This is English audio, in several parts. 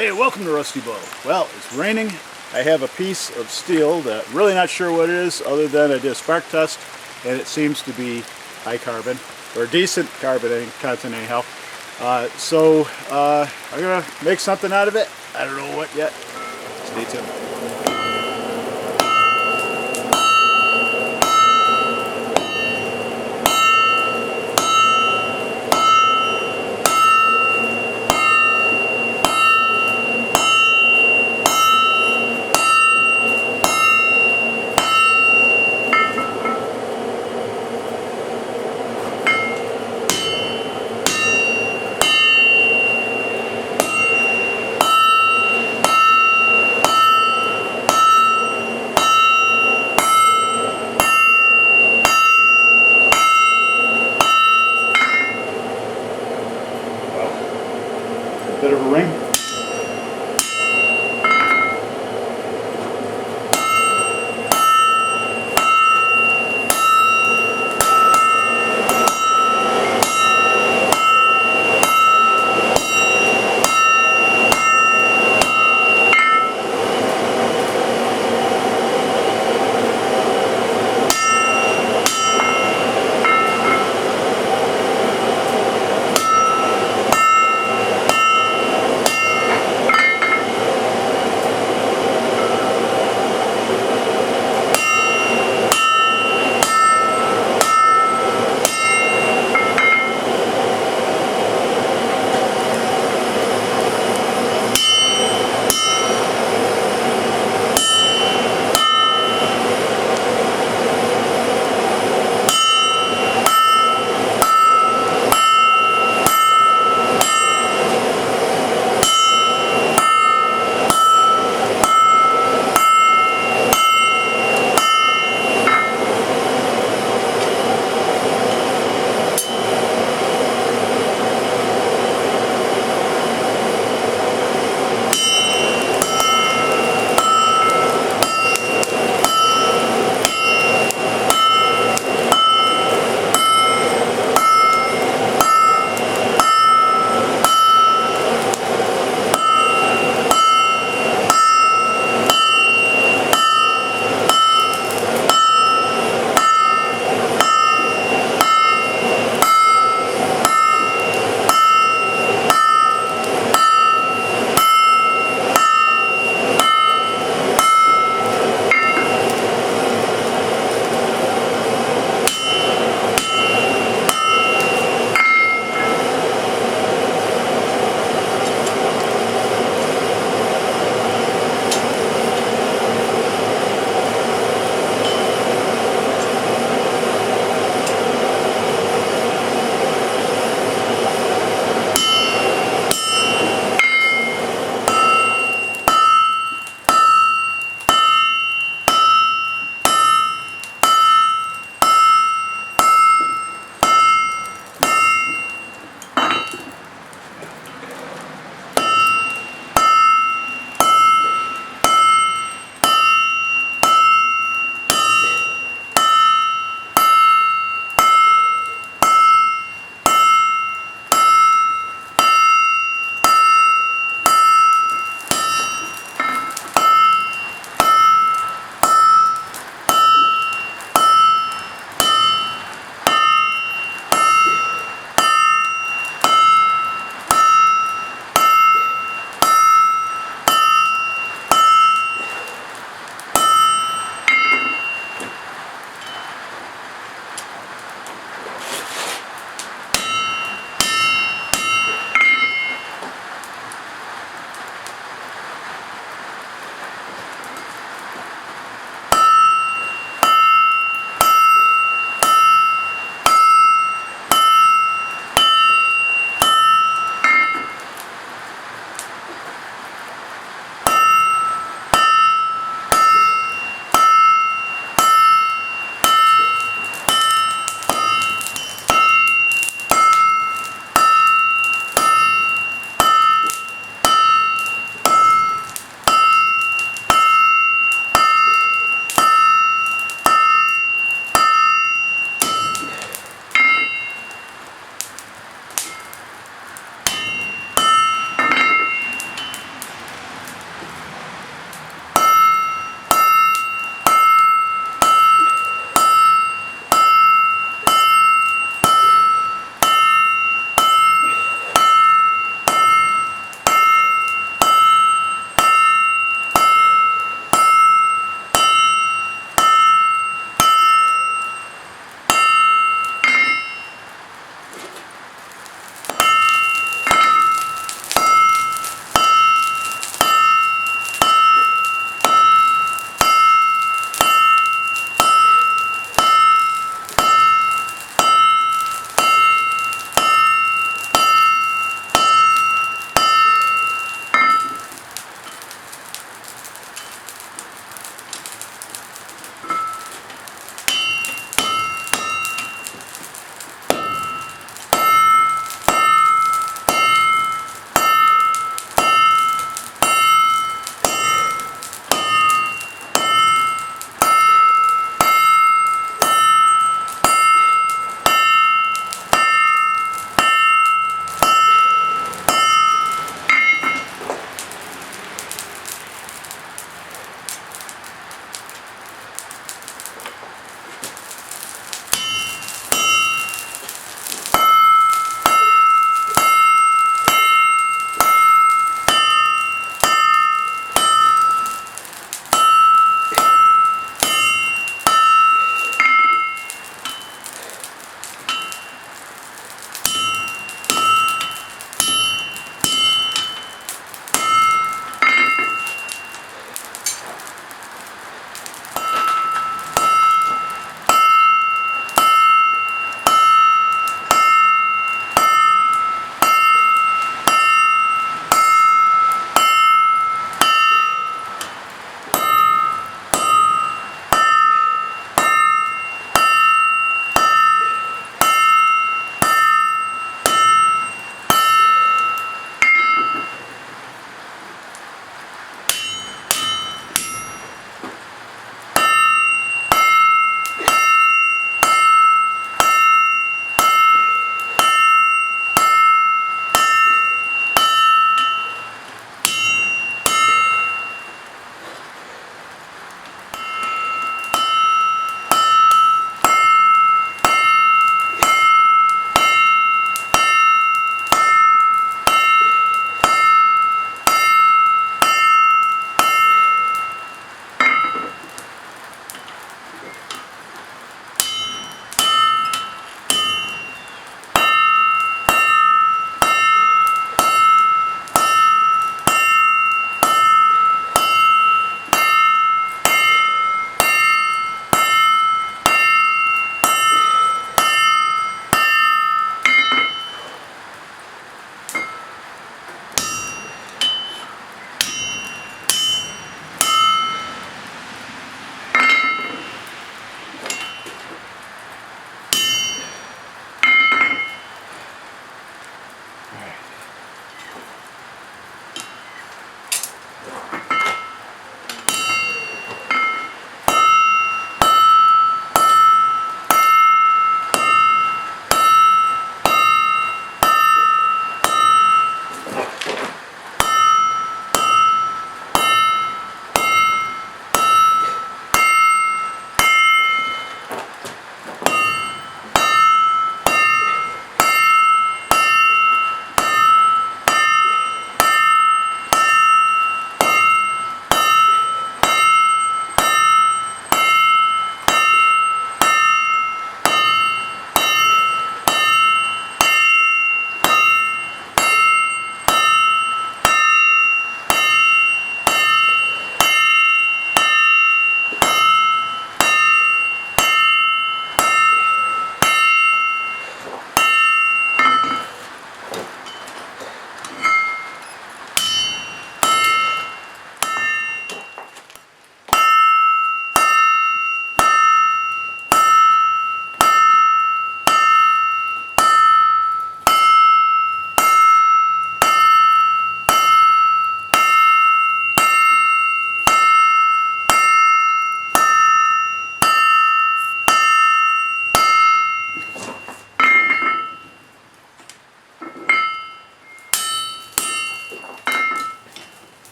Hey, welcome to Rusty Bow. Well, it's raining. I have a piece of steel that really not sure what it is other than I did a spark test and it seems to be high carbon or decent carbon content anyhow. I'm gonna make something out of it. I don't know what yet. Stay tuned.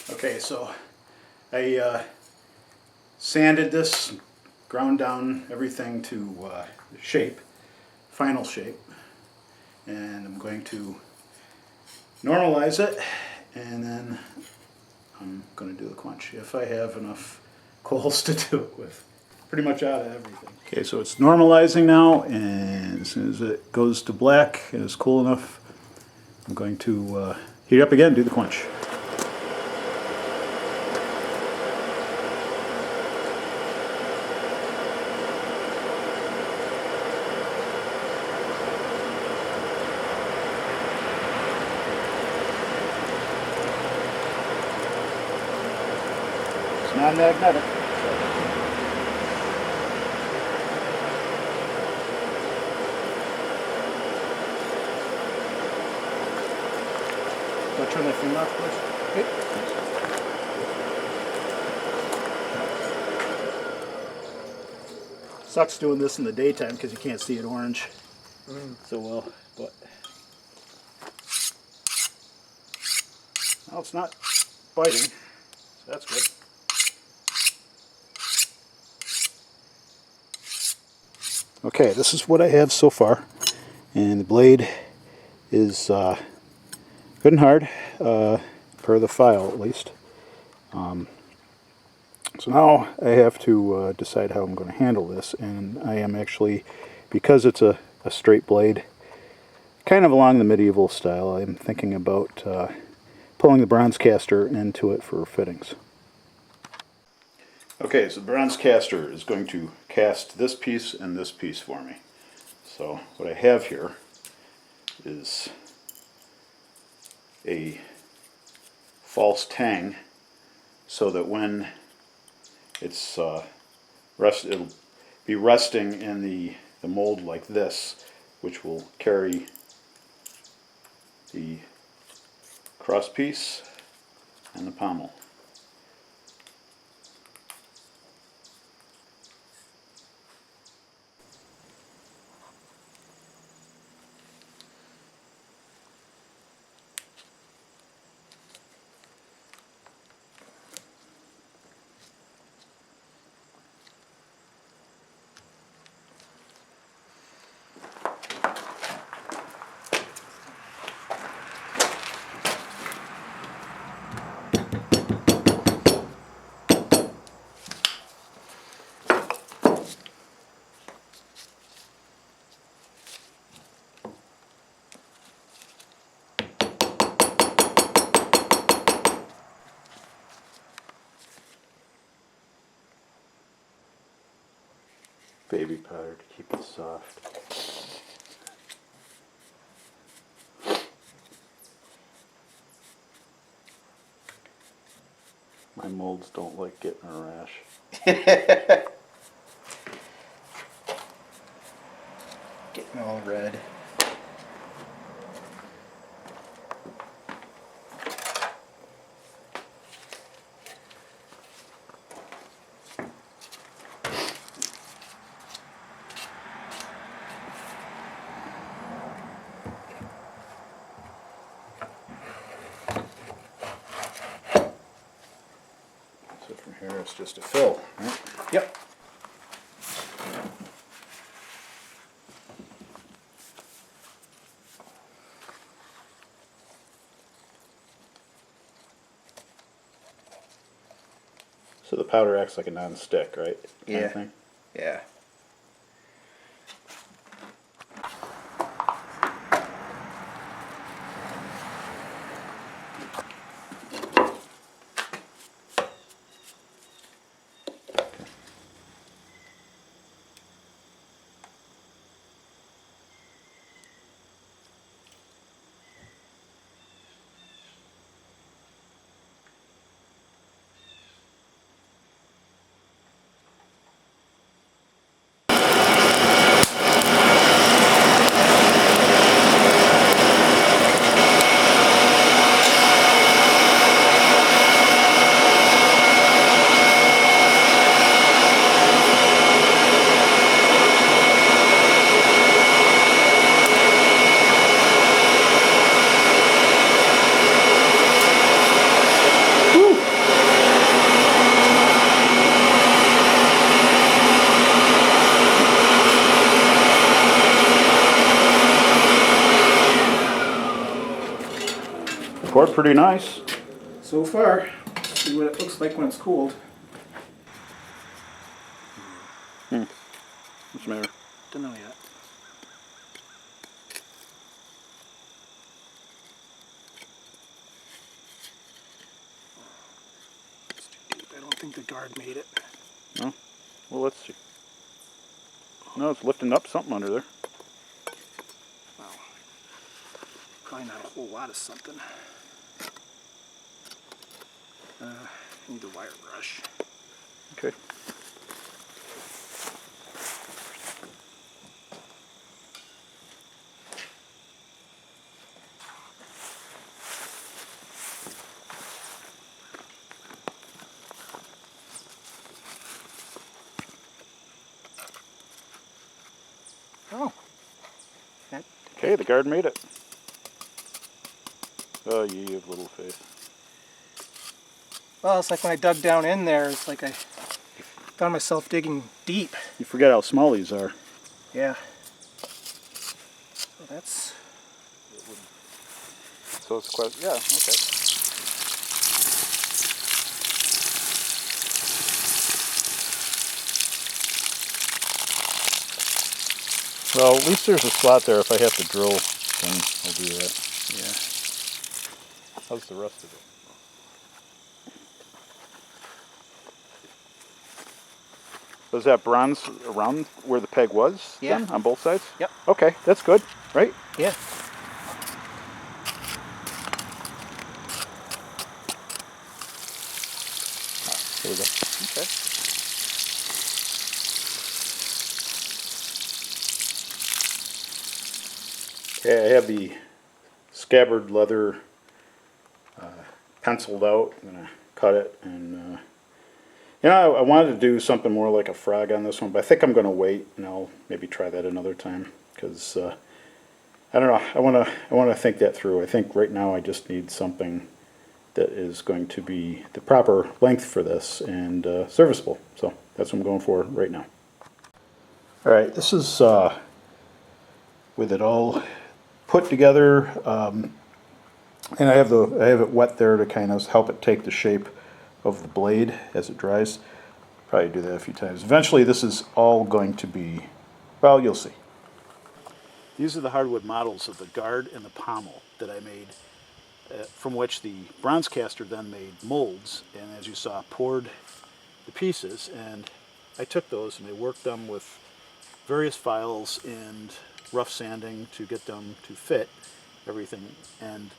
Okay, so I sanded this, ground down everything to shape, final shape, and I'm going to normalize it, and then I'm going to do the quench if I have enough coals to do it with. Pretty much out of everything. Okay, so it's normalizing now, and as soon as it goes to black and is cool enough, I'm going to heat up again and do the quench. It's non-magnetic. So I'll turn that thing off, please. Okay. Sucks doing this in the daytime because you can't see it orange so well, but well, it's not biting, so that's good. Okay, this is what I have so far, and the blade is good and hard, per the file at least. So now I have to decide how I'm going to handle this, and I am actually, because it's a straight blade, kind of along the medieval style, I'm thinking about pulling the bronze caster into it for fittings. Okay, so the bronze caster is going to cast this piece and this piece for me. So what I have here is a false tang, so that when it's it'll be resting in the mold like this, which will carry the cross piece and the pommel. Baby powder to keep it soft. My molds don't like getting a rash. Getting all red. So from here it's just a fill, right? Yep. So the powder acts like a non-stick, right? Kind Yeah. of thing? Yeah. Poured pretty nice. So far. Let's see what it looks like when it's cooled. What's the matter? Don't know yet. It's too deep. I don't think the guard made it. No? Well, let's see. No, it's lifting up something under there. Well, probably not a whole lot of something. Need the wire brush. Okay. Oh. Okay, the guard made it. Oh, ye of little faith. Well, it's like when I dug down in there, it's like I found myself digging deep. You forget how small these are. Yeah. So that's... So it's quite, yeah, okay. Well, at least there's a slot there. If I have to drill, then I'll do that. Yeah. How's the rest of it? Was that bronze around where the peg was? Yeah. Then, on both sides? Yep. Okay, that's good, right? Yeah. There we go. Okay. Okay, I have the scabbard leather penciled out. I'm gonna cut it, and you know, I wanted to do something more like a frog on this one, but I think I'm gonna wait, and I'll maybe try that another time because I don't know. I wanna think that through. I think right now I just need something that is going to be the proper length for this and serviceable. So that's what I'm going for right now. All right, this is with it all put together, and I have it wet there to kind of help it take the shape of the blade as it dries. Probably do that a few times. Eventually, this is all going to be, well, you'll see. These are the hardwood models of the guard and the pommel that I made, from which the bronze caster then made molds, and as you saw, poured the pieces, and I took those and I worked them with various files and rough sanding to get them to fit everything, and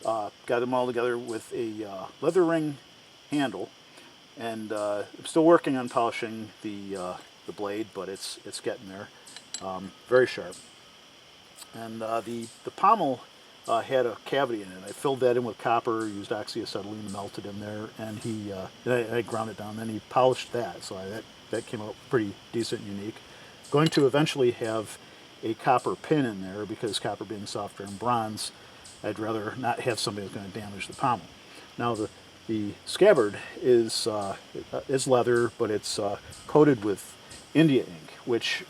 got them all together with a leather ring handle, and I'm still working on polishing the blade, but it's getting there. Very sharp. And the pommel had a cavity in it. I filled that in with copper, used oxyacetylene, melted in there, and I ground it down. Then he polished that, so that came out pretty decent and unique. Going to eventually have a copper pin in there because copper being softer than bronze, I'd rather not have somebody that's going to damage the pommel. Now the scabbard is leather, but it's coated with India ink, which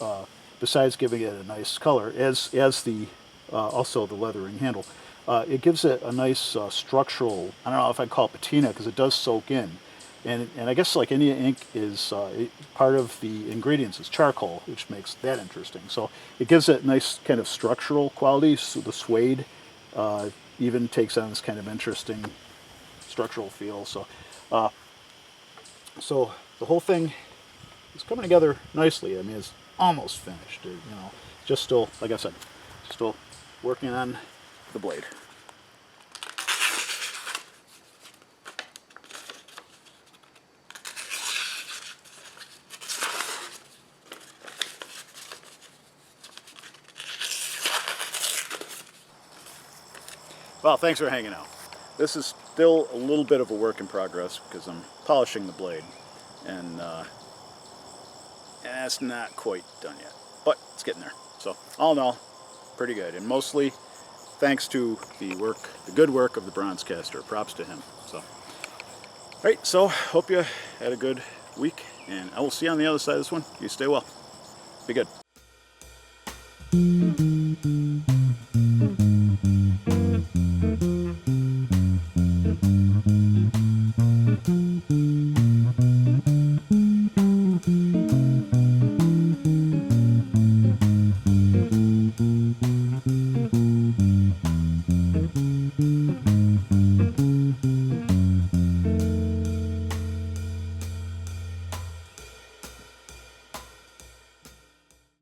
besides giving it a nice color, as the also the leathering handle, it gives it a nice structural. I don't know if I'd call it patina because it does soak in. And I guess like India ink is part of the ingredients is charcoal, which makes that interesting. So it gives it nice kind of structural quality. So the suede even takes on this kind of interesting structural feel. So so the whole thing is coming together nicely. I mean, it's almost finished. You know, just still, like I said, still working on the blade. Well, thanks for hanging out. This is still a little bit of a work in progress because I'm polishing the blade, and it's not quite done yet, but it's getting there. So all in all, pretty good, and mostly thanks to the good work of the bronze caster. Props to him. So, all right. So hope you had a good week, and I will see you on the other side of this one. You stay well. Be good.